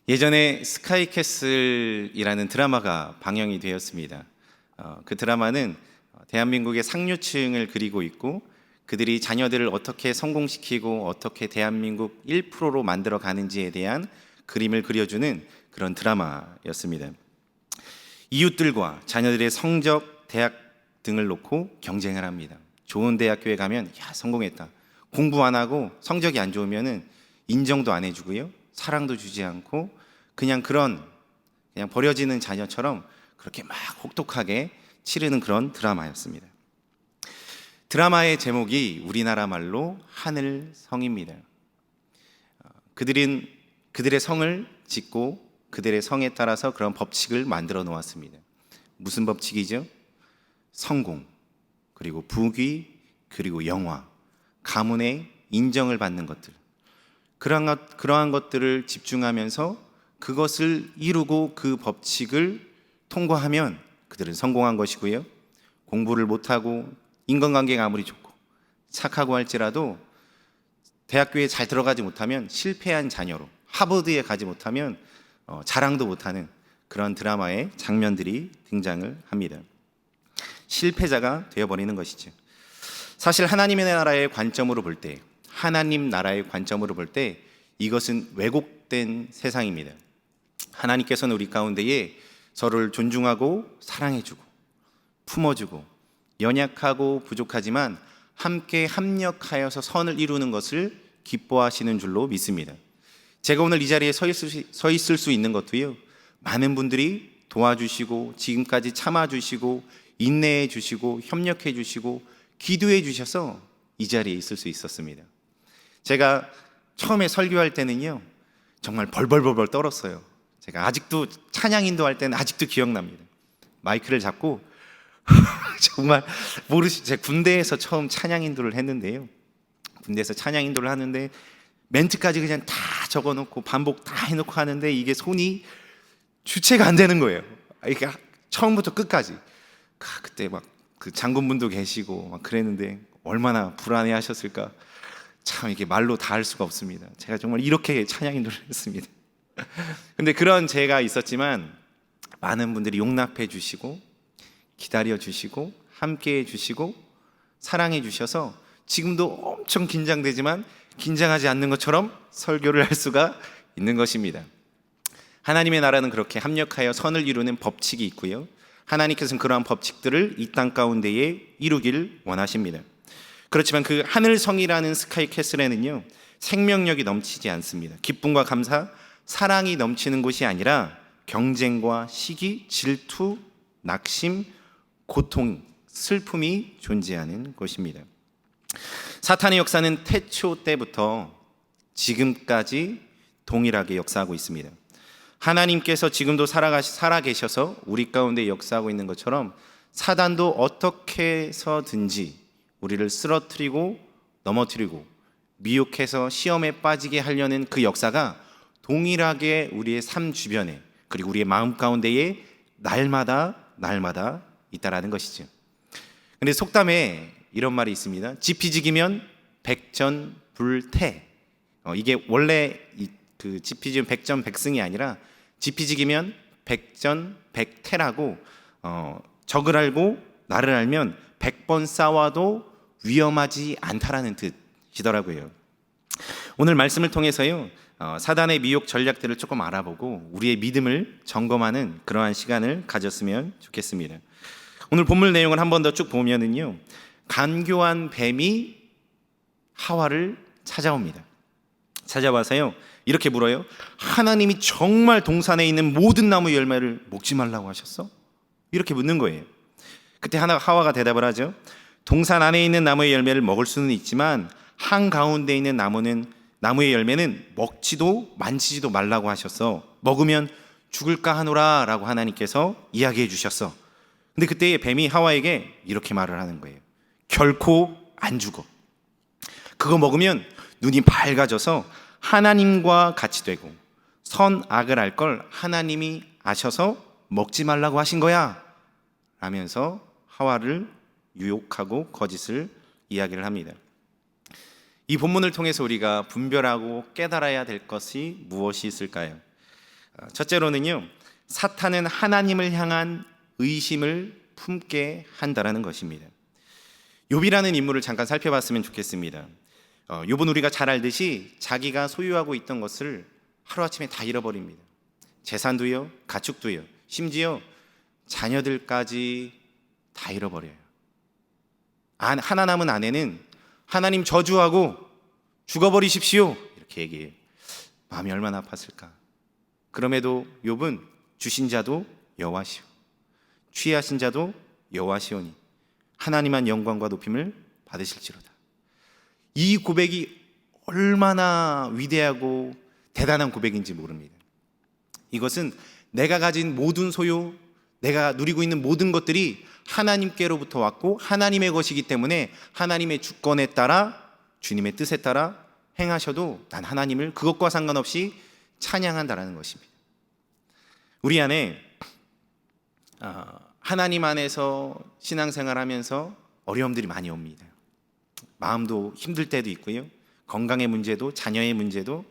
예전에 스카이캐슬이라는 드라마가 방영이 되었습니다. 그 드라마는 대한민국의 상류층을 그리고 있고 그들이 자녀들을 어떻게 성공시키고 어떻게 대한민국 1%로 만들어 가는지에 대한 그림을 그려주는 그런 드라마였습니다. 이웃들과 자녀들의 성적, 대학 등을 놓고 경쟁을 합니다. 좋은 대학교에 가면 야, 성공했다. 공부 안 하고 성적이 안 좋으면은 인정도 안 해주고요. 사랑도 주지 않고 그냥 버려지는 자녀처럼 그렇게 막 혹독하게 치르는 그런 드라마였습니다. 드라마의 제목이 우리나라 말로 하늘성입니다. 그들은 그들의 성을 짓고 그들의 성에 따라서 그런 법칙을 만들어 놓았습니다. 무슨 법칙이죠? 성공, 그리고 부귀, 그리고 영화, 가문의 인정을 받는 것들, 그러한 것들을 집중하면서 그것을 이루고 그 법칙을 통과하면 그들은 성공한 것이고요. 공부를 못하고 인간관계가 아무리 좋고 착하고 할지라도 대학교에 잘 들어가지 못하면 실패한 자녀로, 하버드에 가지 못하면 자랑도 못하는 그런 드라마의 장면들이 등장을 합니다. 실패자가 되어버리는 것이죠. 사실 하나님의 나라의 관점으로 볼 때, 하나님 나라의 관점으로 볼 때 이것은 왜곡된 세상입니다. 하나님께서는 우리 가운데에 서로를 존중하고 사랑해주고 품어주고 연약하고 부족하지만 함께 합력하여서 선을 이루는 것을 기뻐하시는 줄로 믿습니다. 제가 오늘 이 자리에 서 있을 수 있는 것도요, 많은 분들이 도와주시고 지금까지 참아주시고 인내해 주시고 협력해 주시고 기도해 주셔서 이 자리에 있을 수 있었습니다. 제가 처음에 설교할 때는요, 정말 벌벌벌 떨었어요. 제가 아직도 찬양 인도할 때는 아직도 기억납니다. 마이크를 잡고 정말 제가 군대에서 처음 찬양 인도를 했는데요, 군대에서 찬양 인도를 하는데 멘트까지 그냥 다 적어놓고 반복 다 해놓고 하는데 이게 손이 주체가 안 되는 거예요. 이게 처음부터 끝까지. 그때 막 그 장군분도 계시고 막 그랬는데 얼마나 불안해 하셨을까. 참 이게 말로 다 할 수가 없습니다. 제가 정말 이렇게 찬양 인도를 했습니다. 근데 그런 제가 있었지만 많은 분들이 용납해 주시고 기다려 주시고 함께 해 주시고 사랑해 주셔서 지금도 엄청 긴장되지만 긴장하지 않는 것처럼 설교를 할 수가 있는 것입니다. 하나님의 나라는 그렇게 합력하여 선을 이루는 법칙이 있고요, 하나님께서는 그러한 법칙들을 이 땅 가운데에 이루길 원하십니다. 그렇지만 그 하늘성이라는 스카이캐슬에는요, 생명력이 넘치지 않습니다. 기쁨과 감사, 사랑이 넘치는 곳이 아니라 경쟁과 시기, 질투, 낙심, 고통, 슬픔이 존재하는 곳입니다. 사탄의 역사는 태초 때부터 지금까지 동일하게 역사하고 있습니다. 하나님께서 지금도 살아 계셔서 우리 가운데 역사하고 있는 것처럼 사단도 어떻게 해서든지 우리를 쓰러뜨리고 넘어뜨리고 미혹해서 시험에 빠지게 하려는 그 역사가 동일하게 우리의 삶 주변에 그리고 우리의 마음 가운데에 날마다 있다라는 것이죠. 근데 속담에 이런 말이 있습니다. 지피지기면 백전불태. 이게 원래 그 지피지면 백전백승이 아니라 지피지기면 백전백태라고, 적을 알고 나를 알면 100번 싸워도 위험하지 않다라는 뜻이더라고요. 오늘 말씀을 통해서요, 사단의 미혹 전략들을 조금 알아보고 우리의 믿음을 점검하는 그러한 시간을 가졌으면 좋겠습니다. 오늘 본문 내용을 한 번 더 쭉 보면은요, 간교한 뱀이 하와를 찾아와서요 이렇게 물어요. 하나님이 정말 동산에 있는 모든 나무 열매를 먹지 말라고 하셨어? 이렇게 묻는 거예요. 그때 하와가 대답을 하죠. 동산 안에 있는 나무의 열매를 먹을 수는 있지만 한가운데 있는 나무의 열매는 먹지도 만지지도 말라고 하셔서 먹으면 죽을까 하노라 라고 하나님께서 이야기해 주셨어. 근데 그때 뱀이 하와에게 이렇게 말을 하는 거예요. 결코 안 죽어. 그거 먹으면 눈이 밝아져서 하나님과 같이 되고 선악을 알 걸 하나님이 아셔서 먹지 말라고 하신 거야 라면서 하와를 유혹하고 거짓을 이야기를 합니다. 이 본문을 통해서 우리가 분별하고 깨달아야 될 것이 무엇이 있을까요? 첫째로는요, 사탄은 하나님을 향한 의심을 품게 한다라는 것입니다. 욥이라는 인물을 잠깐 살펴봤으면 좋겠습니다. 욥은 우리가 잘 알듯이 자기가 소유하고 있던 것을 하루아침에 다 잃어버립니다. 재산도요, 가축도요, 심지어 자녀들까지 다 잃어버려요. 하나 남은 아내는 하나님 저주하고 죽어버리십시오 이렇게 얘기해요. 마음이 얼마나 아팠을까. 그럼에도 욥은 주신 자도 여호와시오, 취하신 자도 여호와시오니 하나님만 영광과 높임을 받으실지로다. 이 고백이 얼마나 위대하고 대단한 고백인지 모릅니다. 이것은 내가 가진 모든 소유, 내가 누리고 있는 모든 것들이 하나님께로부터 왔고 하나님의 것이기 때문에 하나님의 주권에 따라, 주님의 뜻에 따라 행하셔도 난 하나님을 그것과 상관없이 찬양한다라는 것입니다. 우리 안에 하나님 안에서 신앙생활하면서 어려움들이 많이 옵니다. 마음도 힘들 때도 있고요, 건강의 문제도, 자녀의 문제도,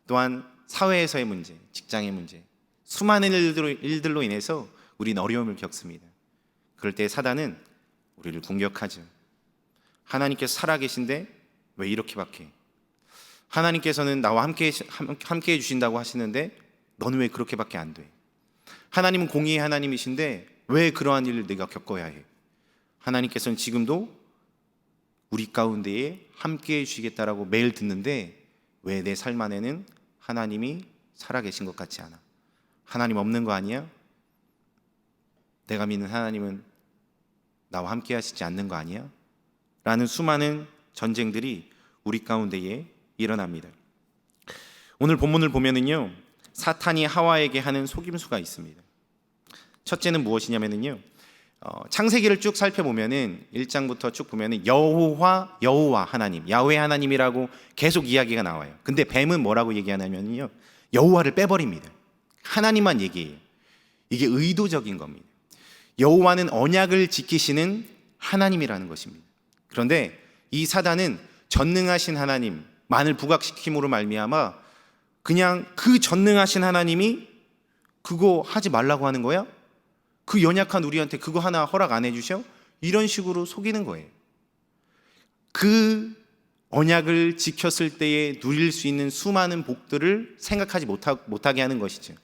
또한 사회에서의 문제, 직장의 문제, 수많은 일들로 인해서 우리는 어려움을 겪습니다. 그럴 때 사단은 우리를 공격하죠. 하나님께서 살아계신데 왜 이렇게밖에 해? 하나님께서는 나와 함께 해주신다고 하시는데 너는 왜 그렇게밖에 안 돼? 하나님은 공의의 하나님이신데 왜 그러한 일을 내가 겪어야 해? 하나님께서는 지금도 우리 가운데에 함께 해주시겠다라고 매일 듣는데 왜 내 삶 안에는 하나님이 살아계신 것 같지 않아? 하나님 없는 거 아니야? 내가 믿는 하나님은 나와 함께 하시지 않는 거 아니야? 라는 수많은 전쟁들이 우리 가운데에 일어납니다. 오늘 본문을 보면은요, 사탄이 하와에게 하는 속임수가 있습니다. 첫째는 무엇이냐면요, 창세기를 쭉 살펴보면은 1장부터 쭉 보면은 여호와 하나님, 야훼 하나님이라고 계속 이야기가 나와요. 근데 뱀은 뭐라고 얘기하냐면요, 여호와를 빼버립니다. 하나님만 얘기해요. 이게 의도적인 겁니다. 여호와는 언약을 지키시는 하나님이라는 것입니다. 그런데 이 사단은 전능하신 하나님만을 부각시킴으로 말미암아 그냥 그 전능하신 하나님이 그거 하지 말라고 하는 거야? 그 연약한 우리한테 그거 하나 허락 안 해주셔? 이런 식으로 속이는 거예요. 그 언약을 지켰을 때에 누릴 수 있는 수많은 복들을 생각하지 못하게 하는 것이죠.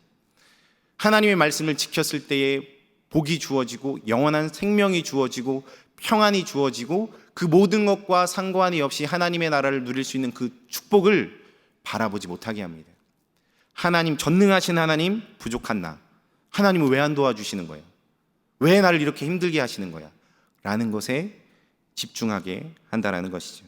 하나님의 말씀을 지켰을 때에 복이 주어지고 영원한 생명이 주어지고 평안이 주어지고 그 모든 것과 상관이 없이 하나님의 나라를 누릴 수 있는 그 축복을 바라보지 못하게 합니다. 하나님, 전능하신 하나님, 부족한 나, 하나님은 왜 안 도와주시는 거예요? 왜 나를 이렇게 힘들게 하시는 거야? 라는 것에 집중하게 한다는 것이죠.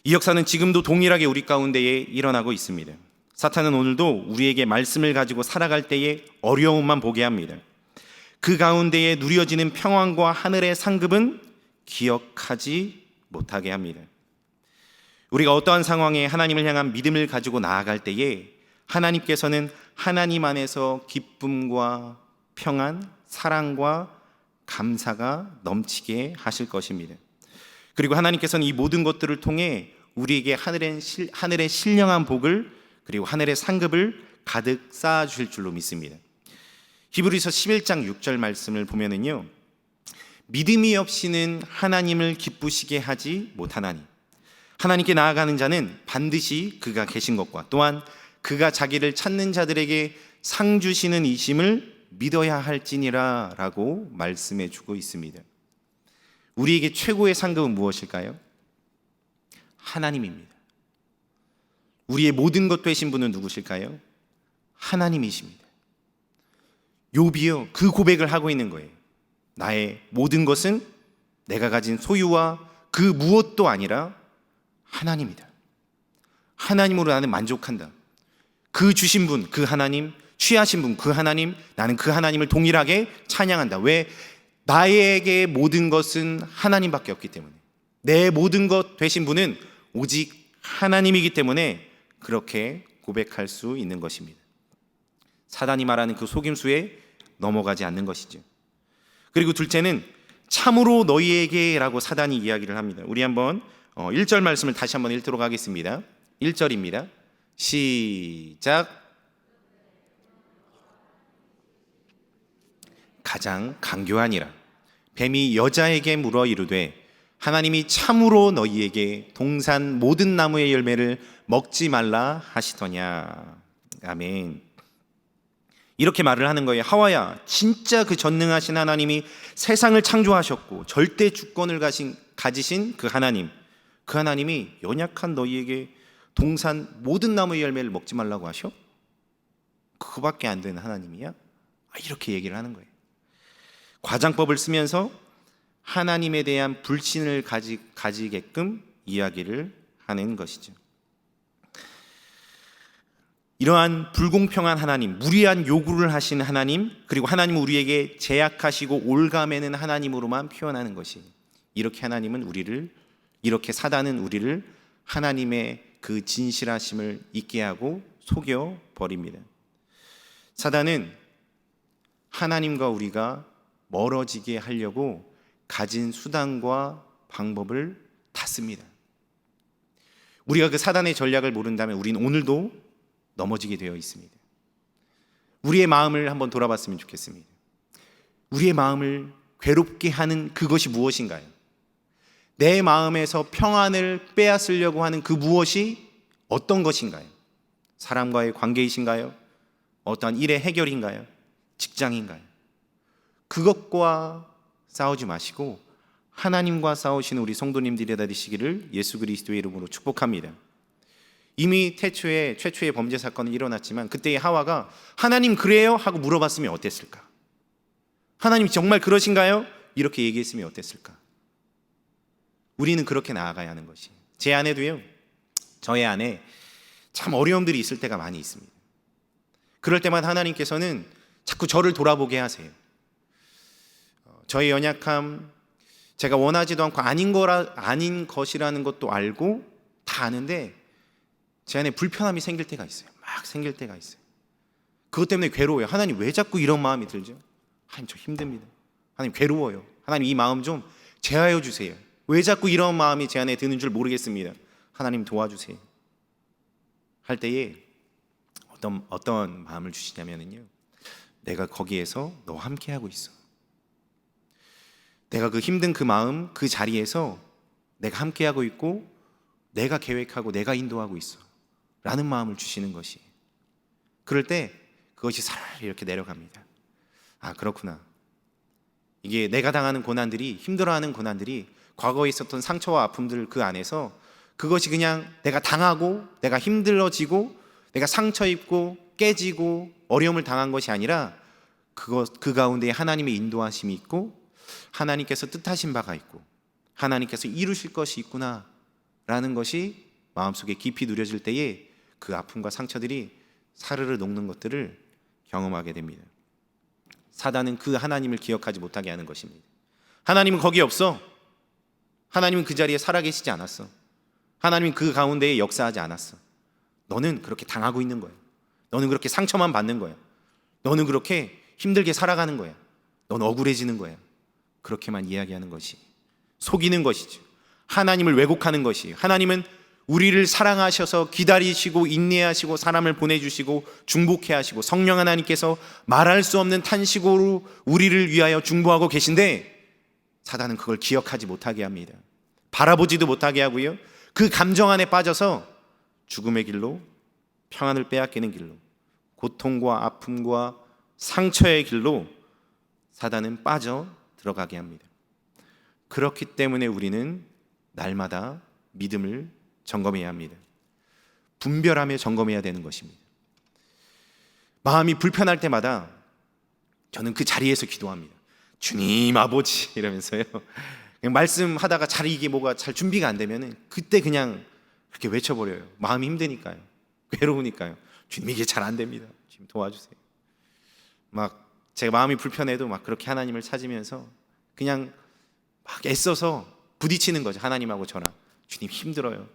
이 역사는 지금도 동일하게 우리 가운데에 일어나고 있습니다. 사탄은 오늘도 우리에게 말씀을 가지고 살아갈 때에 어려움만 보게 합니다. 그 가운데에 누려지는 평안과 하늘의 상급은 기억하지 못하게 합니다. 우리가 어떠한 상황에 하나님을 향한 믿음을 가지고 나아갈 때에 하나님께서는 하나님 안에서 기쁨과 평안, 사랑과 감사가 넘치게 하실 것입니다. 그리고 하나님께서는 이 모든 것들을 통해 우리에게 하늘의 신령한 복을, 그리고 하늘의 상급을 가득 쌓아 주실 줄로 믿습니다. 히브리서 11장 6절 말씀을 보면은요, 믿음이 없이는 하나님을 기쁘시게 하지 못하나니 하나님께 나아가는 자는 반드시 그가 계신 것과 또한 그가 자기를 찾는 자들에게 상 주시는 이심을 믿어야 할지니라 라고 말씀해 주고 있습니다. 우리에게 최고의 상급은 무엇일까요? 하나님입니다. 우리의 모든 것 되신 분은 누구실까요? 하나님이십니다. 욥이요, 그 고백을 하고 있는 거예요. 나의 모든 것은 내가 가진 소유와 그 무엇도 아니라 하나님이다. 하나님으로 나는 만족한다. 그 주신 분, 그 하나님, 취하신 분, 그 하나님, 나는 그 하나님을 동일하게 찬양한다. 왜? 나에게 모든 것은 하나님밖에 없기 때문에, 내 모든 것 되신 분은 오직 하나님이기 때문에 그렇게 고백할 수 있는 것입니다. 사단이 말하는 그 속임수에 넘어가지 않는 것이죠. 그리고 둘째는 참으로 너희에게 라고 사단이 이야기를 합니다. 우리 한번 1절 말씀을 다시 한번 읽도록 하겠습니다. 1절입니다. 시작. 가장 강교하니라. 뱀이 여자에게 물어 이르되 하나님이 참으로 너희에게 동산 모든 나무의 열매를 먹지 말라 하시더냐. 아멘. 이렇게 말을 하는 거예요. 하와야, 진짜 그 전능하신 하나님이 세상을 창조하셨고 절대 주권을 가지신 그 하나님이 연약한 너희에게 동산 모든 나무의 열매를 먹지 말라고 하셔? 그거밖에 안 되는 하나님이야? 이렇게 얘기를 하는 거예요. 과장법을 쓰면서 하나님에 대한 불신을 가지게끔 이야기를 하는 것이죠. 이러한 불공평한 하나님, 무리한 요구를 하신 하나님, 그리고 하나님은 우리에게 제약하시고 올가매는 하나님으로만 표현하는 것이, 이렇게 사단은 우리를 하나님의 그 진실하심을 잊게 하고 속여버립니다. 사단은 하나님과 우리가 멀어지게 하려고 가진 수단과 방법을 다 씁니다. 우리가 그 사단의 전략을 모른다면 우리는 오늘도 넘어지게 되어 있습니다. 우리의 마음을 한번 돌아봤으면 좋겠습니다. 우리의 마음을 괴롭게 하는 그것이 무엇인가요? 내 마음에서 평안을 빼앗으려고 하는 그 무엇이 어떤 것인가요? 사람과의 관계이신가요? 어떠한 일의 해결인가요? 직장인가요? 그것과 싸우지 마시고 하나님과 싸우시는 우리 성도님들이 되시기를 예수 그리스도의 이름으로 축복합니다. 이미 최초의 범죄 사건은 일어났지만 그때의 하와가 하나님 그래요? 하고 물어봤으면 어땠을까? 하나님 정말 그러신가요? 이렇게 얘기했으면 어땠을까? 우리는 그렇게 나아가야 하는 것이, 제 안에도요, 저의 안에 참 어려움들이 있을 때가 많이 있습니다. 그럴 때마다 하나님께서는 자꾸 저를 돌아보게 하세요. 저의 연약함, 제가 원하지도 않고 아닌 것이라는 것도 알고 다 아는데 제 안에 불편함이 생길 때가 있어요. 막 생길 때가 있어요. 그것 때문에 괴로워요. 하나님 왜 자꾸 이런 마음이 들죠? 하나님 저 힘듭니다. 하나님 괴로워요. 하나님 이 마음 좀 제하여 주세요. 왜 자꾸 이런 마음이 제 안에 드는 줄 모르겠습니다. 하나님 도와주세요. 할 때에 어떤 마음을 주시냐면요, 내가 거기에서 너와 함께 하고 있어. 내가 그 힘든 그 마음, 그 자리에서 내가 함께 하고 있고 내가 계획하고 내가 인도하고 있어 라는 마음을 주시는 것이, 그럴 때 그것이 사르르 이렇게 내려갑니다. 아, 그렇구나. 이게 내가 당하는 고난들이, 힘들어하는 고난들이 과거에 있었던 상처와 아픔들 그 안에서 그것이 그냥 내가 당하고 내가 힘들어지고 내가 상처 입고 깨지고 어려움을 당한 것이 아니라 그 가운데 하나님의 인도하심이 있고 하나님께서 뜻하신 바가 있고 하나님께서 이루실 것이 있구나 라는 것이 마음속에 깊이 누려질 때에 그 아픔과 상처들이 사르르 녹는 것들을 경험하게 됩니다. 사단은 그 하나님을 기억하지 못하게 하는 것입니다. 하나님은 거기 없어. 하나님은 그 자리에 살아계시지 않았어. 하나님은 그 가운데에 역사하지 않았어. 너는 그렇게 당하고 있는 거야. 너는 그렇게 상처만 받는 거야. 너는 그렇게 힘들게 살아가는 거야. 너는 억울해지는 거야. 그렇게만 이야기하는 것이, 속이는 것이죠. 하나님을 왜곡하는 것이, 하나님은 우리를 사랑하셔서 기다리시고 인내하시고 사람을 보내주시고 중보케 하시고 성령 하나님께서 말할 수 없는 탄식으로 우리를 위하여 중보하고 계신데 사단은 그걸 기억하지 못하게 합니다. 바라보지도 못하게 하고요, 그 감정 안에 빠져서 죽음의 길로, 평안을 빼앗기는 길로, 고통과 아픔과 상처의 길로 사단은 빠져 들어가게 합니다. 그렇기 때문에 우리는 날마다 믿음을 점검해야 합니다. 분별하며 점검해야 되는 것입니다. 마음이 불편할 때마다 저는 그 자리에서 기도합니다. 주님 아버지 이러면서요, 그냥 말씀하다가 이게 뭐가 잘 준비가 안 되면 그때 그냥 그렇게 외쳐버려요. 마음이 힘드니까요, 괴로우니까요. 주님 이게 잘 안 됩니다. 주님 도와주세요. 막 제가 마음이 불편해도 막 그렇게 하나님을 찾으면서 그냥 막 애써서 부딪히는 거죠. 하나님하고 저랑. 주님 힘들어요.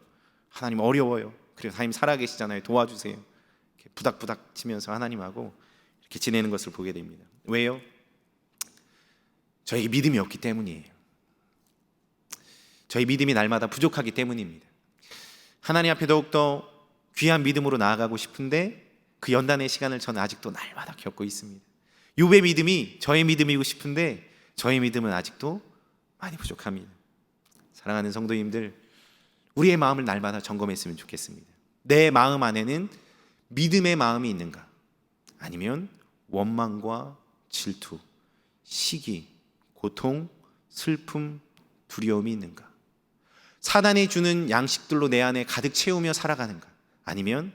하나님 어려워요. 그리고 하나님 살아계시잖아요. 도와주세요. 이렇게 부닥부닥 치면서 하나님하고 이렇게 지내는 것을 보게 됩니다. 왜요? 저에게 믿음이 없기 때문이에요. 저희 믿음이 날마다 부족하기 때문입니다. 하나님 앞에 더욱더 귀한 믿음으로 나아가고 싶은데 그 연단의 시간을 저는 아직도 날마다 겪고 있습니다. 욥의 믿음이 저의 믿음이고 싶은데 저의 믿음은 아직도 많이 부족합니다. 사랑하는 성도님들, 우리의 마음을 날마다 점검했으면 좋겠습니다. 내 마음 안에는 믿음의 마음이 있는가? 아니면 원망과 질투, 시기, 고통, 슬픔, 두려움이 있는가? 사단이 주는 양식들로 내 안에 가득 채우며 살아가는가? 아니면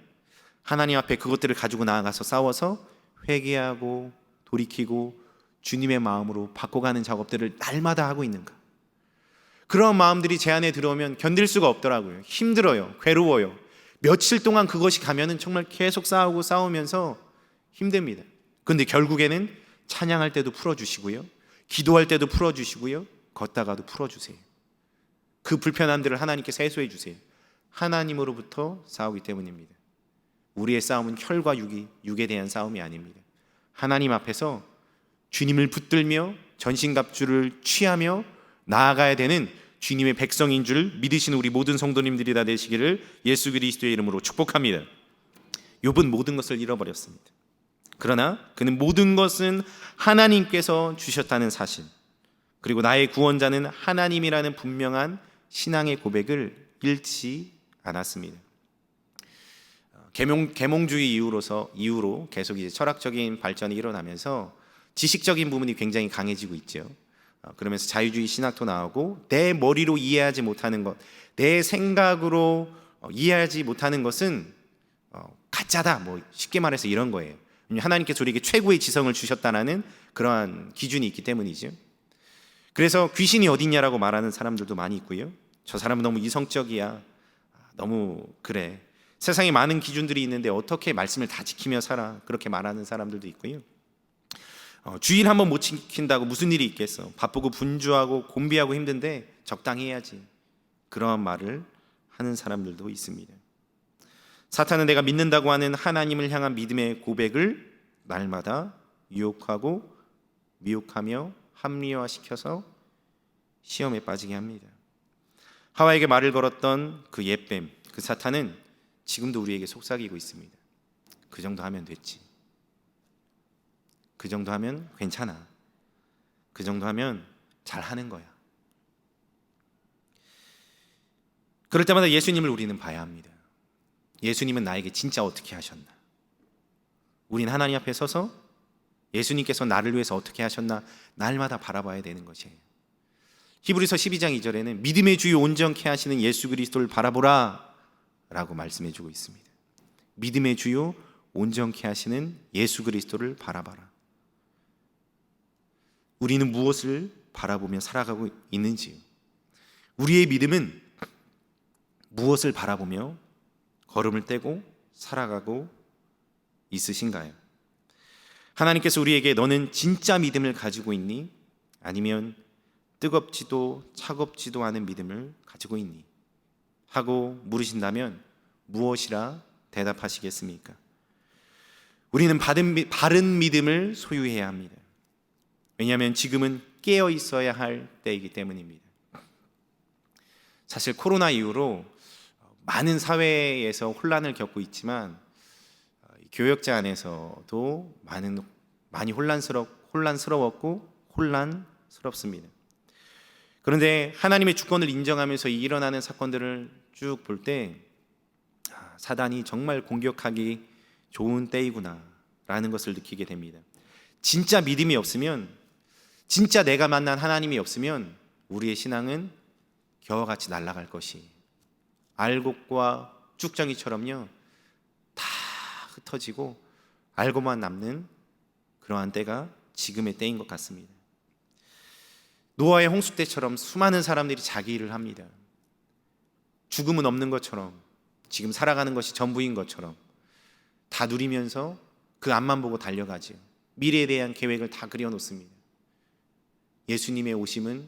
하나님 앞에 그것들을 가지고 나아가서 싸워서 회개하고 돌이키고 주님의 마음으로 바꿔가는 작업들을 날마다 하고 있는가? 그런 마음들이 제 안에 들어오면 견딜 수가 없더라고요. 힘들어요. 괴로워요. 며칠 동안 그것이 가면은 정말 계속 싸우면서 힘듭니다. 그런데 결국에는 찬양할 때도 풀어주시고요, 기도할 때도 풀어주시고요, 걷다가도 풀어주세요. 그 불편함들을 하나님께서 해소해 주세요. 하나님으로부터 싸우기 때문입니다. 우리의 싸움은 혈과 육에 대한 싸움이 아닙니다. 하나님 앞에서 주님을 붙들며 전신갑주를 취하며 나아가야 되는 주님의 백성인 줄 믿으시는 우리 모든 성도님들이 다 되시기를 예수 그리스도의 이름으로 축복합니다. 욥은 모든 것을 잃어버렸습니다. 그러나 그는 모든 것은 하나님께서 주셨다는 사실, 그리고 나의 구원자는 하나님이라는 분명한 신앙의 고백을 잃지 않았습니다. 계몽주의 이후로 계속 이제 철학적인 발전이 일어나면서 지식적인 부분이 굉장히 강해지고 있죠. 그러면서 자유주의 신학도 나오고, 내 머리로 이해하지 못하는 것, 내 생각으로 이해하지 못하는 것은 가짜다, 뭐 쉽게 말해서 이런 거예요. 하나님께서 우리에게 최고의 지성을 주셨다는 그러한 기준이 있기 때문이죠. 그래서 귀신이 어딨냐라고 말하는 사람들도 많이 있고요, 저 사람은 너무 이성적이야, 너무 그래, 세상에 많은 기준들이 있는데 어떻게 말씀을 다 지키며 살아, 그렇게 말하는 사람들도 있고요. 주일 한번 못 지킨다고 무슨 일이 있겠어, 바쁘고 분주하고 곤비하고 힘든데 적당히 해야지, 그런 말을 하는 사람들도 있습니다. 사탄은 내가 믿는다고 하는 하나님을 향한 믿음의 고백을 날마다 유혹하고 미혹하며 합리화시켜서 시험에 빠지게 합니다. 하와에게 말을 걸었던 그 옛뱀, 그 사탄은 지금도 우리에게 속삭이고 있습니다. 그 정도 하면 됐지, 그 정도 하면 괜찮아, 그 정도 하면 잘하는 거야. 그럴 때마다 예수님을 우리는 봐야 합니다. 예수님은 나에게 진짜 어떻게 하셨나? 우린 하나님 앞에 서서 예수님께서 나를 위해서 어떻게 하셨나 날마다 바라봐야 되는 것이에요. 히브리서 12장 2절에는 믿음의 주요 온전케 하시는 예수 그리스도를 바라보라 라고 말씀해 주고 있습니다. 믿음의 주요 온전케 하시는 예수 그리스도를 바라봐라. 우리는 무엇을 바라보며 살아가고 있는지요? 우리의 믿음은 무엇을 바라보며 걸음을 떼고 살아가고 있으신가요? 하나님께서 우리에게 너는 진짜 믿음을 가지고 있니? 아니면 뜨겁지도 차갑지도 않은 믿음을 가지고 있니? 하고 물으신다면 무엇이라 대답하시겠습니까? 우리는 바른 믿음을 소유해야 합니다. 왜냐하면 지금은 깨어 있어야 할 때이기 때문입니다. 사실 코로나 이후로 많은 사회에서 혼란을 겪고 있지만 교역자 안에서도 많이 혼란스럽고 혼란스럽습니다. 그런데 하나님의 주권을 인정하면서 일어나는 사건들을 쭉 볼 때 사단이 정말 공격하기 좋은 때이구나 라는 것을 느끼게 됩니다. 진짜 믿음이 없으면, 진짜 내가 만난 하나님이 없으면 우리의 신앙은 겨와 같이 날아갈 것이, 알곡과 쭉정이처럼요 다 흩어지고 알고만 남는 그러한 때가 지금의 때인 것 같습니다. 노아의 홍수 때처럼 수많은 사람들이 자기 일을 합니다. 죽음은 없는 것처럼, 지금 살아가는 것이 전부인 것처럼 다 누리면서 그 앞만 보고 달려가지요. 미래에 대한 계획을 다 그려놓습니다. 예수님의 오심은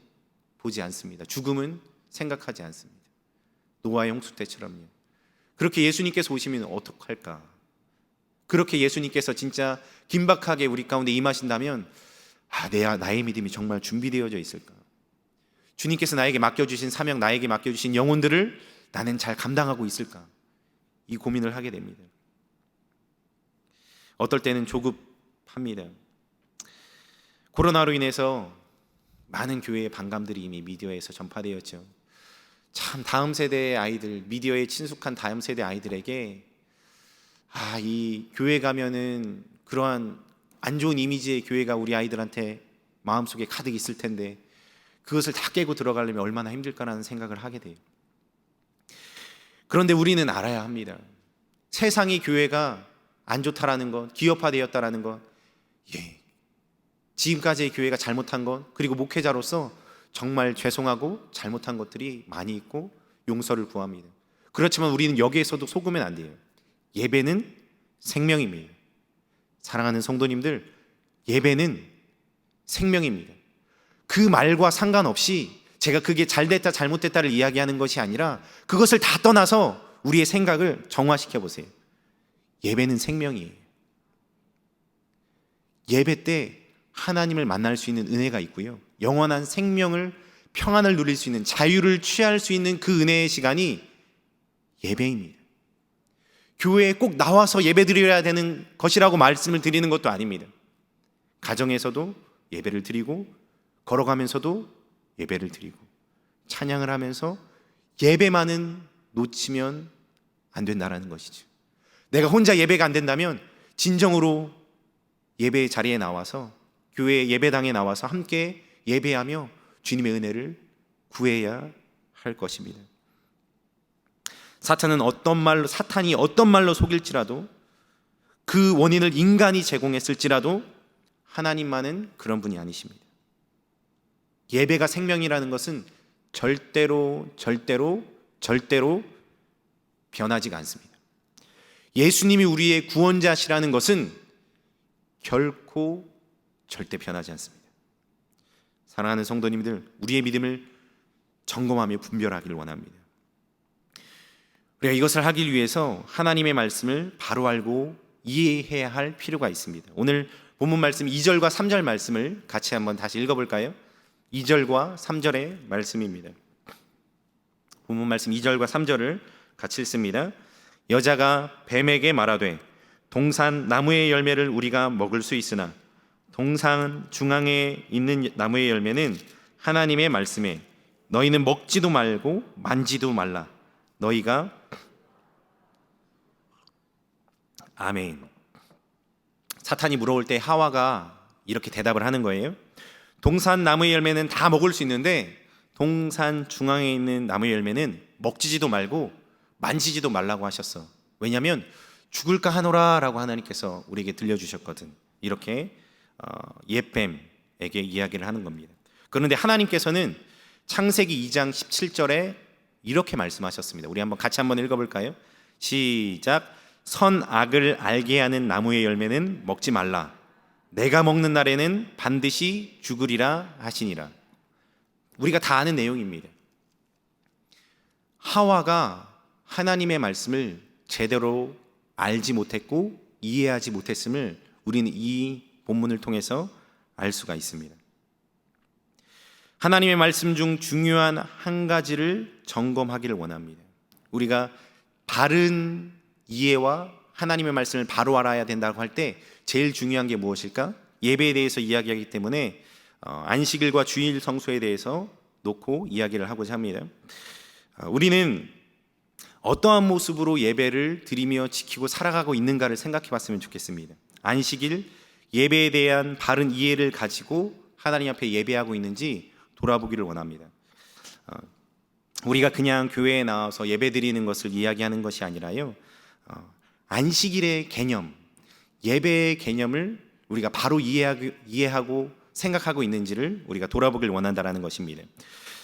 보지 않습니다. 죽음은 생각하지 않습니다. 노아의 홍수 때처럼요. 그렇게 예수님께서 오시면 어떡할까? 그렇게 예수님께서 진짜 긴박하게 우리 가운데 임하신다면 나의 믿음이 정말 준비되어져 있을까? 주님께서 나에게 맡겨주신 사명, 나에게 맡겨주신 영혼들을 나는 잘 감당하고 있을까? 이 고민을 하게 됩니다. 어떨 때는 조급합니다. 코로나로 인해서 많은 교회의 반감들이 이미 미디어에서 전파되었죠. 참 다음 세대의 아이들, 미디어에 친숙한 다음 세대 아이들에게 이 교회 가면은 그러한 안 좋은 이미지의 교회가 우리 아이들한테 마음속에 가득 있을 텐데 그것을 다 깨고 들어가려면 얼마나 힘들까라는 생각을 하게 돼요. 그런데 우리는 알아야 합니다. 세상이 교회가 안 좋다라는 것, 기업화되었다라는 것, 지금까지의 교회가 잘못한 것, 그리고 목회자로서 정말 죄송하고 잘못한 것들이 많이 있고 용서를 구합니다. 그렇지만 우리는 여기에서도 속으면 안 돼요. 예배는 생명입니다. 사랑하는 성도님들, 예배는 생명입니다. 그 말과 상관없이 제가 그게 잘됐다 잘못됐다를 이야기하는 것이 아니라 그것을 다 떠나서 우리의 생각을 정화시켜 보세요. 예배는 생명이에요. 예배 때 하나님을 만날 수 있는 은혜가 있고요, 영원한 생명을, 평안을 누릴 수 있는, 자유를 취할 수 있는 그 은혜의 시간이 예배입니다. 교회에 꼭 나와서 예배 드려야 되는 것이라고 말씀을 드리는 것도 아닙니다. 가정에서도 예배를 드리고, 걸어가면서도 예배를 드리고, 찬양을 하면서 예배만은 놓치면 안 된다는 것이죠. 내가 혼자 예배가 안 된다면 진정으로 예배의 자리에 나와서, 교회 예배당에 나와서 함께 예배하며 주님의 은혜를 구해야 할 것입니다. 사탄이 어떤 말로 속일지라도, 그 원인을 인간이 제공했을지라도 하나님만은 그런 분이 아니십니다. 예배가 생명이라는 것은 절대로 변하지가 않습니다. 예수님이 우리의 구원자시라는 것은 결코 절대 변하지 않습니다. 사랑하는 성도님들, 우리의 믿음을 점검하며 분별하기를 원합니다. 우리가 이것을 하기 위해서 하나님의 말씀을 바로 알고 이해해야 할 필요가 있습니다. 오늘 본문 말씀 2절과 3절 말씀을 같이 한번 다시 읽어볼까요? 2절과 3절의 말씀입니다. 본문 말씀 2절과 3절을 같이 읽습니다. 여자가 뱀에게 말하되 동산 나무의 열매를 우리가 먹을 수 있으나 동산 중앙에 있는 나무의 열매는 하나님의 말씀에 너희는 먹지도 말고 만지도 말라. 너희가 아멘. 사탄이 물어올 때 하와가 이렇게 대답을 하는 거예요. 동산 나무의 열매는 다 먹을 수 있는데 동산 중앙에 있는 나무의 열매는 먹지도 말고 만지지도 말라고 하셨어. 왜냐하면 죽을까 하노라 라고 하나님께서 우리에게 들려주셨거든. 이렇게 옛뱀에게 이야기를 하는 겁니다. 그런데 하나님께서는 창세기 2장 17절에 이렇게 말씀하셨습니다. 우리 같이 한번 읽어볼까요? 시작. 선악을 알게 하는 나무의 열매는 먹지 말라. 내가 먹는 날에는 반드시 죽으리라 하시니라. 우리가 다 아는 내용입니다. 하와가 하나님의 말씀을 제대로 알지 못했고 이해하지 못했음을 우리는 이 본문을 통해서 알 수가 있습니다. 하나님의 말씀 중 중요한 한 가지를 점검하기를 원합니다. 우리가 바른 이해와 하나님의 말씀을 바로 알아야 된다고 할 때 제일 중요한 게 무엇일까? 예배에 대해서 이야기하기 때문에 안식일과 주일 성수에 대해서 놓고 이야기를 하고자 합니다. 우리는 어떠한 모습으로 예배를 드리며 지키고 살아가고 있는가를 생각해 봤으면 좋겠습니다. 안식일 예배에 대한 바른 이해를 가지고 하나님 앞에 예배하고 있는지 돌아보기를 원합니다. 우리가 그냥 교회에 나와서 예배 드리는 것을 이야기하는 것이 아니라요, 안식일의 개념, 예배의 개념을 우리가 바로 이해하고 생각하고 있는지를 우리가 돌아보길 원한다는 것입니다.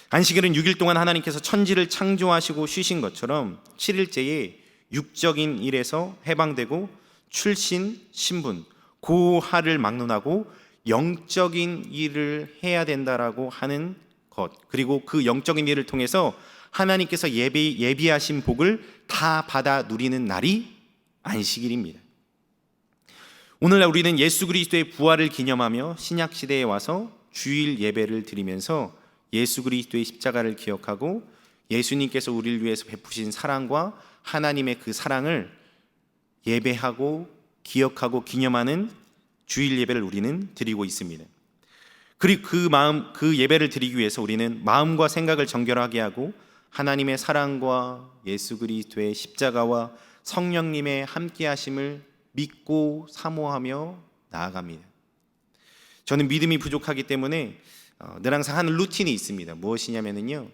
안식일은 6일 동안 하나님께서 천지를 창조하시고 쉬신 것처럼 7일째에 육적인 일에서 해방되고 출신, 신분, 고하를 막론하고 영적인 일을 해야 된다라고 하는 것, 그리고 그 영적인 일을 통해서 하나님께서 예비하신 복을 다 받아 누리는 날이 안식일입니다. 오늘날 우리는 예수 그리스도의 부활을 기념하며 신약 시대에 와서 주일 예배를 드리면서 예수 그리스도의 십자가를 기억하고 예수님께서 우리를 위해서 베푸신 사랑과 하나님의 그 사랑을 예배하고 기억하고 기념하는 주일 예배를 우리는 드리고 있습니다. 그리고 그 예배를 드리기 위해서 우리는 마음과 생각을 정결하게 하고 하나님의 사랑과 예수 그리스도의 십자가와 성령님의 함께하심을 믿고 사모하며 나아갑니다. 저는 믿음이 부족하기 때문에 늘 항상 하는 루틴이 있습니다. 무엇이냐면요,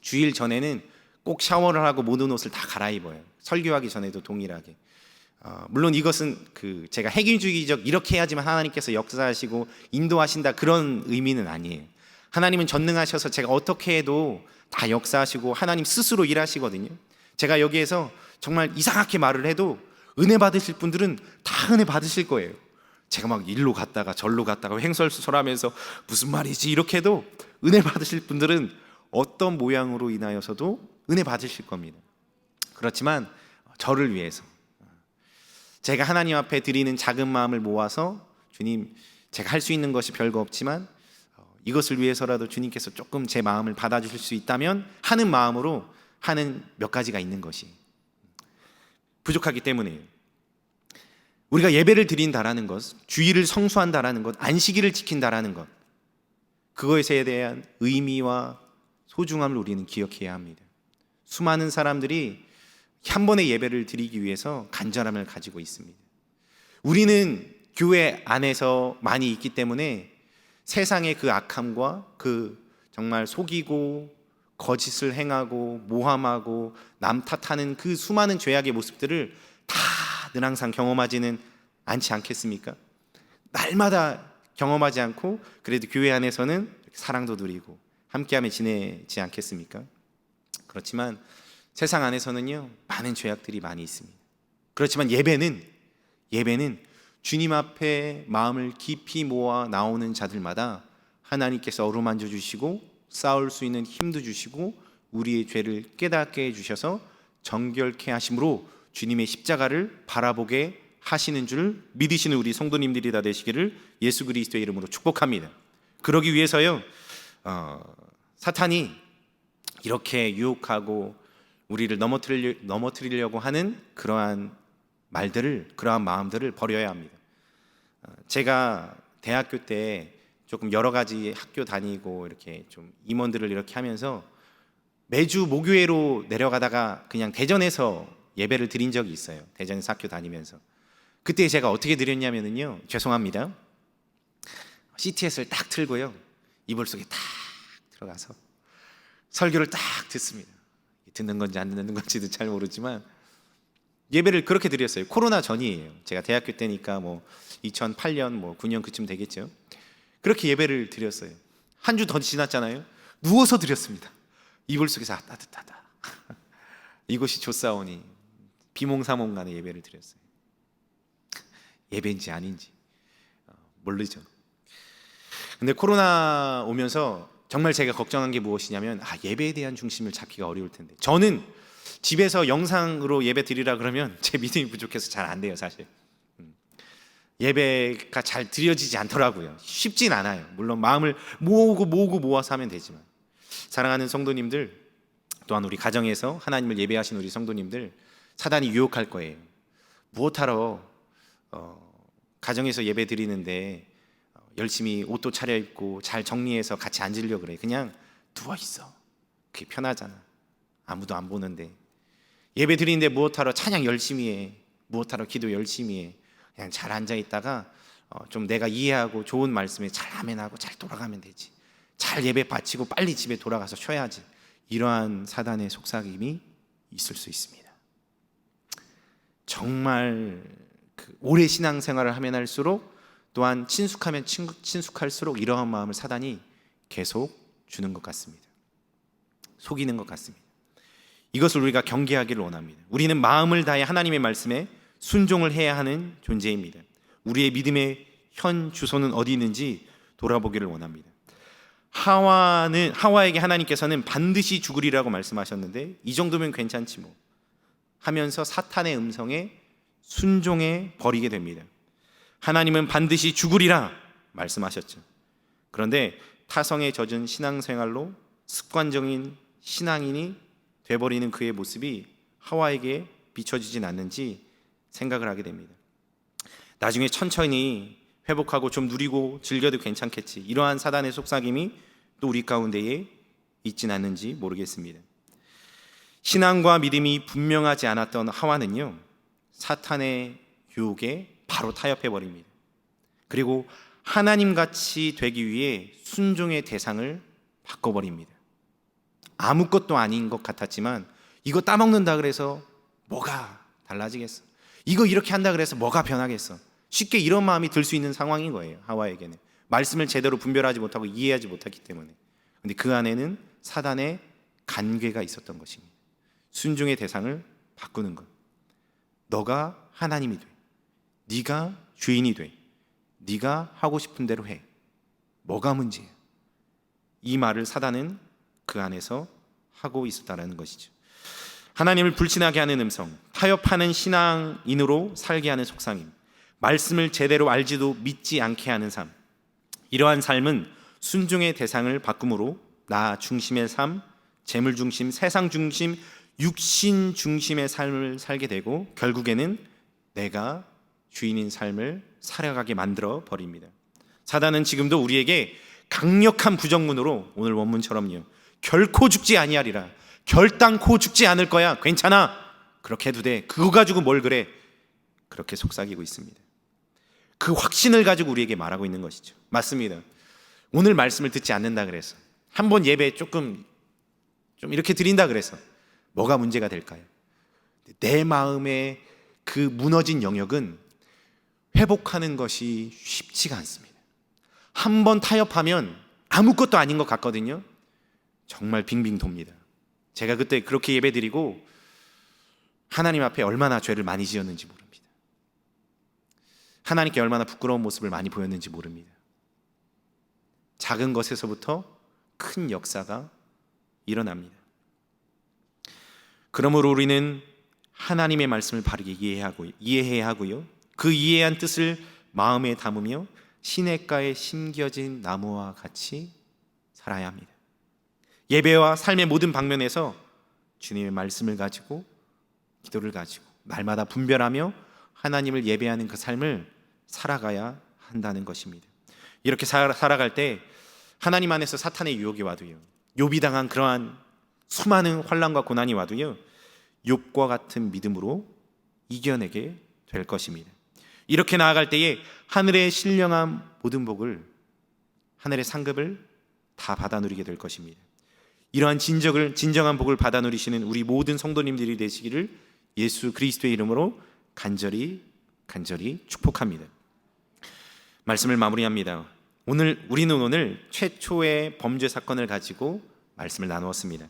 주일 전에는 꼭 샤워를 하고 모든 옷을 다 갈아입어요. 설교하기 전에도 동일하게. 물론 이것은 제가 핵인주의적 이렇게 해야지만 하나님께서 역사하시고 인도하신다 그런 의미는 아니에요. 하나님은 전능하셔서 제가 어떻게 해도 다 역사하시고 하나님 스스로 일하시거든요. 제가 여기에서 정말 이상하게 말을 해도 은혜 받으실 분들은 다 은혜 받으실 거예요. 제가 막 일로 갔다가 절로 갔다가 횡설수설하면서 무슨 말이지 이렇게 해도 은혜 받으실 분들은 어떤 모양으로 인하여서도 은혜 받으실 겁니다. 그렇지만 저를 위해서 제가 하나님 앞에 드리는 작은 마음을 모아서 주님, 제가 할 수 있는 것이 별거 없지만 이것을 위해서라도 주님께서 조금 제 마음을 받아주실 수 있다면 하는 마음으로 하는 몇 가지가 있는 것이 부족하기 때문에 우리가 예배를 드린다라는 것, 주일을 성수한다라는 것, 안식일을 지킨다라는 것, 그것에 대한 의미와 소중함을 우리는 기억해야 합니다. 수많은 사람들이 한 번의 예배를 드리기 위해서 간절함을 가지고 있습니다. 우리는 교회 안에서 많이 있기 때문에 세상의 그 악함과 그 정말 속이고 거짓을 행하고 모함하고 남 탓하는 그 수많은 죄악의 모습들을 다 늘 항상 경험하지는 않지 않겠습니까? 날마다 경험하지 않고 그래도 교회 안에서는 사랑도 누리고 함께하며 지내지 않겠습니까? 그렇지만 세상 안에서는요, 많은 죄악들이 많이 있습니다. 그렇지만 예배는 주님 앞에 마음을 깊이 모아 나오는 자들마다 하나님께서 어루만져 주시고 싸울 수 있는 힘도 주시고 우리의 죄를 깨닫게 해주셔서 정결케 하심으로 주님의 십자가를 바라보게 하시는 줄 믿으시는 우리 성도님들이 다 되시기를 예수 그리스도의 이름으로 축복합니다. 그러기 위해서요, 사탄이 이렇게 유혹하고 우리를 넘어뜨리려고 하는 그러한 말들을, 그러한 마음들을 버려야 합니다. 제가 대학교 때 조금 여러 가지 학교 다니고 이렇게 좀 임원들을 이렇게 하면서 매주 목요일로 내려가다가 그냥 대전에서 예배를 드린 적이 있어요. 대전에서 학교 다니면서. 그때 제가 어떻게 드렸냐면요, 죄송합니다, CTS를 딱 틀고요, 이불 속에 딱 들어가서 설교를 딱 듣습니다. 듣는 건지 안 듣는 건지도 잘 모르지만 예배를 그렇게 드렸어요. 코로나 전이에요. 제가 대학교 때니까 2008년 9년 그쯤 되겠죠. 그렇게 예배를 드렸어요. 한 주 더 지났잖아요. 누워서 드렸습니다. 이불 속에서 따뜻하다. 이곳이 좋사오니 비몽사몽간에 예배를 드렸어요. 예배인지 아닌지 모르죠. 근데 코로나 오면서 정말 제가 걱정한 게 무엇이냐면 예배에 대한 중심을 잡기가 어려울 텐데, 저는 집에서 영상으로 예배 드리라 그러면 제 믿음이 부족해서 잘 안 돼요, 사실. 예배가 잘 드려지지 않더라고요. 쉽진 않아요. 물론 마음을 모아서 하면 되지만, 사랑하는 성도님들, 또한 우리 가정에서 하나님을 예배하신 우리 성도님들, 사단이 유혹할 거예요. 무엇하러 가정에서 예배 드리는데 열심히 옷도 차려입고 잘 정리해서 같이 앉으려고 그래. 그냥 누워있어. 그게 편하잖아. 아무도 안 보는데. 예배 드리는데 무엇하러 찬양 열심히 해, 무엇하러 기도 열심히 해. 그냥 잘 앉아있다가 좀 내가 이해하고 좋은 말씀에 잘 아멘하고 잘 돌아가면 되지. 잘 예배 바치고 빨리 집에 돌아가서 쉬어야지. 이러한 사단의 속삭임이 있을 수 있습니다. 정말 오래 신앙생활을 하면 할수록, 또한 친숙하면 친숙할수록 이러한 마음을 사단이 계속 주는 것 같습니다. 속이는 것 같습니다. 이것을 우리가 경계하기를 원합니다. 우리는 마음을 다해 하나님의 말씀에 순종을 해야 하는 존재입니다. 우리의 믿음의 현 주소는 어디 있는지 돌아보기를 원합니다. 하와에게 하나님께서는 반드시 죽으리라고 말씀하셨는데, 이 정도면 괜찮지 뭐 하면서 사탄의 음성에 순종해 버리게 됩니다. 하나님은 반드시 죽으리라 말씀하셨죠. 그런데 타성에 젖은 신앙생활로 습관적인 신앙인이 돼버리는 그의 모습이 하와에게 비춰지진 않는지 생각을 하게 됩니다. 나중에 천천히 회복하고 좀 누리고 즐겨도 괜찮겠지. 이러한 사단의 속삭임이 또 우리 가운데에 있진 않는지 모르겠습니다. 신앙과 믿음이 분명하지 않았던 하와는요, 사탄의 유혹에 바로 타협해 버립니다. 그리고 하나님같이 되기 위해 순종의 대상을 바꿔버립니다. 아무것도 아닌 것 같았지만 이거 따먹는다 그래서 뭐가 달라지겠어? 이거 이렇게 한다 그래서 뭐가 변하겠어? 쉽게 이런 마음이 들 수 있는 상황인 거예요. 하와에게는 말씀을 제대로 분별하지 못하고 이해하지 못했기 때문에. 근데 그 안에는 사단의 간궤가 있었던 것입니다. 순종의 대상을 바꾸는 것. 너가 하나님이 돼. 네가 주인이 돼. 네가 하고 싶은 대로 해. 뭐가 문제야? 이 말을 사단은 그 안에서 하고 있었다는 것이죠. 하나님을 불신하게 하는 음성, 타협하는 신앙인으로 살게 하는 속상임, 말씀을 제대로 알지도 믿지 않게 하는 삶. 이러한 삶은 순종의 대상을 바꿈으로 나 중심의 삶, 재물 중심, 세상 중심, 육신 중심의 삶을 살게 되고 결국에는 내가 주인인 삶을 살아가게 만들어 버립니다. 사단은 지금도 우리에게 강력한 부정문으로 오늘 원문처럼요, 결코 죽지 아니하리라, 결단코 죽지 않을 거야, 괜찮아, 그렇게 해도 돼, 그거 가지고 뭘 그래, 그렇게 속삭이고 있습니다. 그 확신을 가지고 우리에게 말하고 있는 것이죠. 맞습니다. 오늘 말씀을 듣지 않는다 그래서, 한번 예배 좀 이렇게 드린다 그래서 뭐가 문제가 될까요? 내 마음의 그 무너진 영역은 회복하는 것이 쉽지가 않습니다. 한번 타협하면 아무것도 아닌 것 같거든요. 정말 빙빙 돕니다. 제가 그때 그렇게 예배드리고 하나님 앞에 얼마나 죄를 많이 지었는지 모릅니다. 하나님께 얼마나 부끄러운 모습을 많이 보였는지 모릅니다. 작은 것에서부터 큰 역사가 일어납니다. 그러므로 우리는 하나님의 말씀을 바르게 이해해야 하고요, 그 이해한 뜻을 마음에 담으며 시냇가에 심겨진 나무와 같이 살아야 합니다. 예배와 삶의 모든 방면에서 주님의 말씀을 가지고, 기도를 가지고 날마다 분별하며 하나님을 예배하는 그 삶을 살아가야 한다는 것입니다. 이렇게 살아갈 때 하나님 안에서 사탄의 유혹이 와도요, 욥이 당한 그러한 수많은 환난과 고난이 와도요, 욥과 같은 믿음으로 이겨내게 될 것입니다. 이렇게 나아갈 때에 하늘의 신령한 모든 복을, 하늘의 상급을 다 받아 누리게 될 것입니다. 이러한 진정한 복을 받아 누리시는 우리 모든 성도님들이 되시기를 예수 그리스도의 이름으로 간절히 축복합니다. 말씀을 마무리합니다. 우리는 오늘 최초의 범죄 사건을 가지고 말씀을 나누었습니다.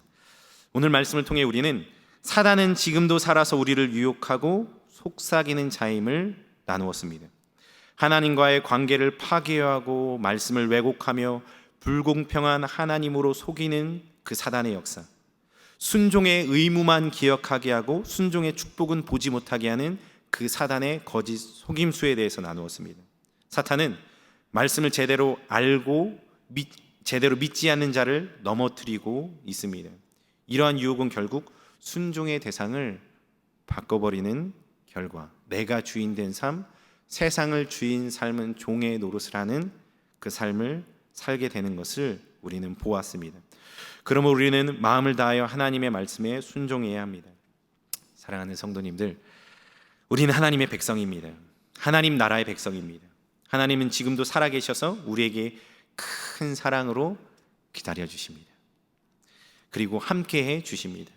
오늘 말씀을 통해 우리는 사단은 지금도 살아서 우리를 유혹하고 속삭이는 자임을 나누었습니다. 하나님과의 관계를 파괴하고 말씀을 왜곡하며 불공평한 하나님으로 속이는 그 사단의 역사, 순종의 의무만 기억하게 하고 순종의 축복은 보지 못하게 하는 그 사단의 거짓 속임수에 대해서 나누었습니다. 사탄은 말씀을 제대로 알고 제대로 믿지 않는 자를 넘어뜨리고 있습니다. 이러한 유혹은 결국 순종의 대상을 바꿔버리는 결과, 내가 주인 된 삶, 세상을 주인 삶은 종의 노릇을 하는 그 삶을 살게 되는 것을 우리는 보았습니다. 그러므로 우리는 마음을 다하여 하나님의 말씀에 순종해야 합니다. 사랑하는 성도님들, 우리는 하나님의 백성입니다. 하나님 나라의 백성입니다. 하나님은 지금도 살아계셔서 우리에게 큰 사랑으로 기다려 주십니다. 그리고 함께해 주십니다.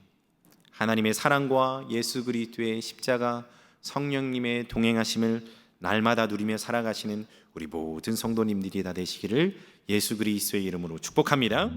하나님의 사랑과 예수 그리스도의 십자가, 성령님의 동행하심을 날마다 누리며 살아가시는 우리 모든 성도님들이 다 되시기를 예수 그리스도의 이름으로 축복합니다.